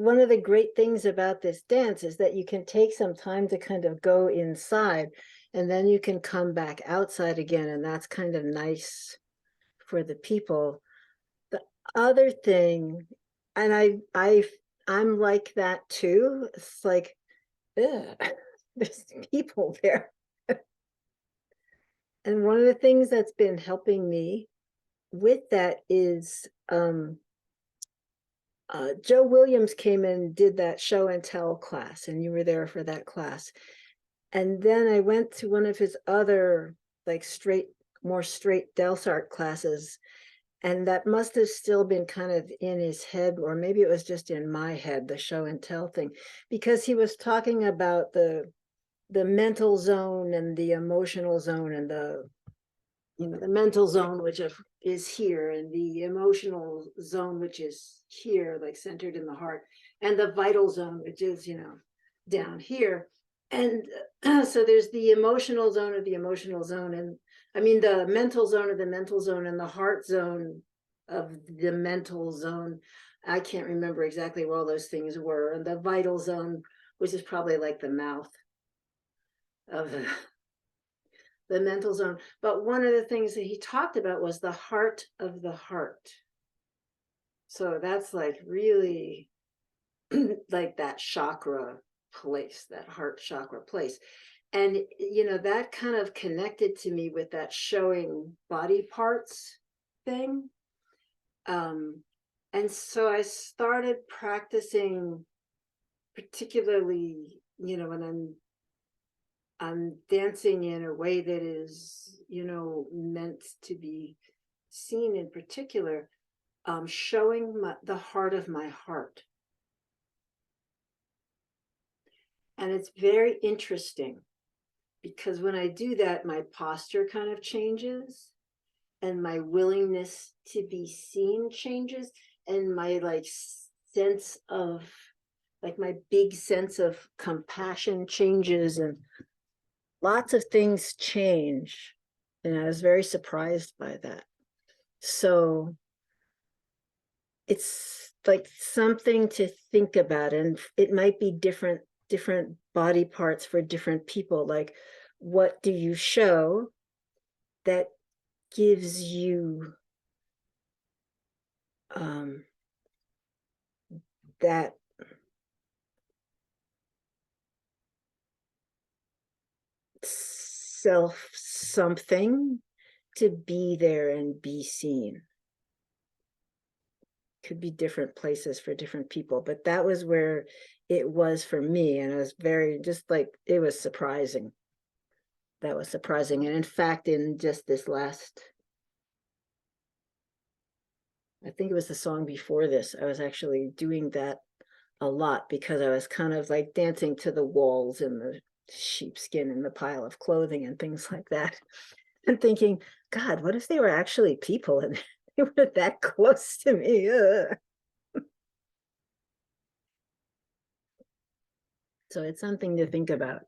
one of the great things about this dance is that you can take some time to kind of go inside, and then you can come back outside again, and that's kind of nice for the people. The other thing, and I'm like that too. It's like, ugh, there's people there. And one of the things that's been helping me with that is Joe Williams came and did that show and tell class, and you were there for that class. And then I went to one of his other like more straight Delsart classes, and that must have still been kind of in his head, or maybe it was just in my head, the show and tell thing, because he was talking about the mental zone and the emotional zone, and the mental zone, which is here, and the emotional zone, which is here, like centered in the heart, and the vital zone, which is, down here. And so there's the emotional zone of the emotional zone, and I mean the mental zone of the mental zone, and the heart zone of the mental zone. I can't remember exactly where all those things were. And the vital zone, which is probably like the mouth of the mental zone. But one of the things that he talked about was the heart of the heart. So that's like really like that chakra place, that heart chakra place. And, that kind of connected to me with that showing body parts thing. And so I started practicing, particularly, when I'm dancing in a way that is, meant to be seen in particular, showing the heart of my heart. And it's very interesting because when I do that, my posture kind of changes, and my willingness to be seen changes, and my sense of my big sense of compassion changes, and lots of things change. And I was very surprised by that. So it's like something to think about, and it might be different body parts for different people. Like, what do you show that gives you that self something to be there and be seen? Could be different places for different people, but that was where it was for me. And it was very, it was surprising. That was surprising. And in fact, in just this last, I think it was the song before this, I was actually doing that a lot, because I was kind of like dancing to the walls and the sheepskin and the pile of clothing and things like that, and thinking, God, what if they were actually people and they were that close to me? So it's something to think about.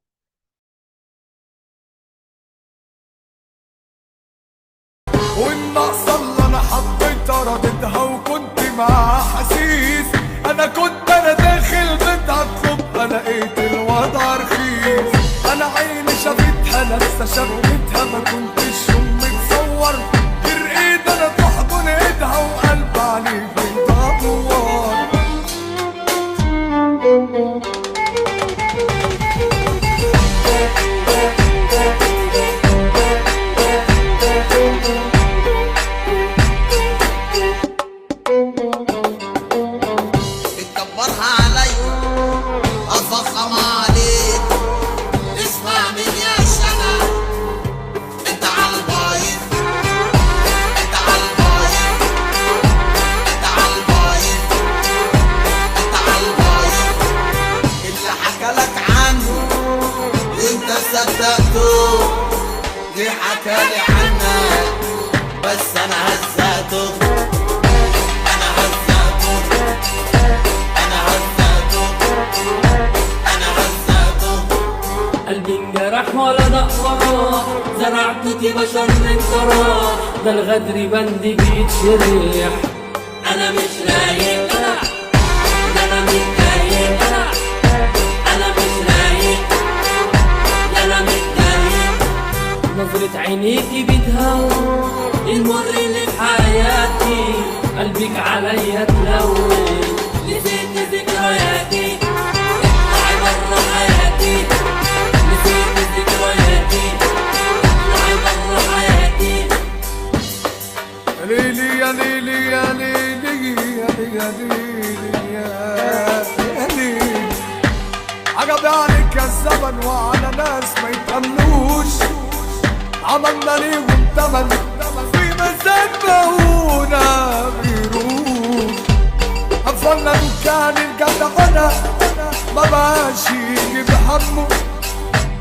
والنقصة اللي انا حطيتها رديتها وكنت مع حسيس. انا كنت داخل بيتها اطلبها لقيت الوضع رخيص. انا عيني شافتها لسه شافتها ما كنتش متصور غير ايد انا تحضن ايدها وقلب عليه بيدور. ليه حكالي عنك بس انا هزاته انا هزاته انا هزاته انا هزاته. قلبي انجرح ولا دقة زرعت في بشر من صراح. ده الغدر بندي بيتشريح. انا مش رايق ده انا متضايق. المر اللي في حياتي قلبك عليا تلوي، نسيت ذكرياتي اطلعي برا حياتي، نسيت ذكرياتي اطلعي برا حياتي. يا ليلي يا ليلي يا ليلي يا ليلي يا ليلي، عجب عليك يا الزمن وعلى ناس ما يتأمنوش، عملنا ليهم تمن في مزاج مهونة بيروح، قفلنا دكان الجدعنة ما بقاش يجيب همه،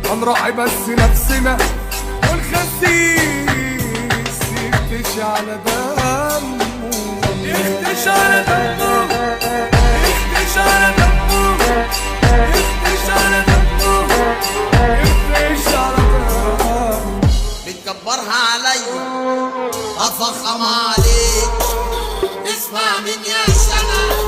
هنراعي بس نفسنا والخسيس يختش على دمه، يختش على دمه، يختش على دمه، يختش على دمه، يختش على دمه. بتكبرها عليا افخم عليك، اسمع مني يا سلام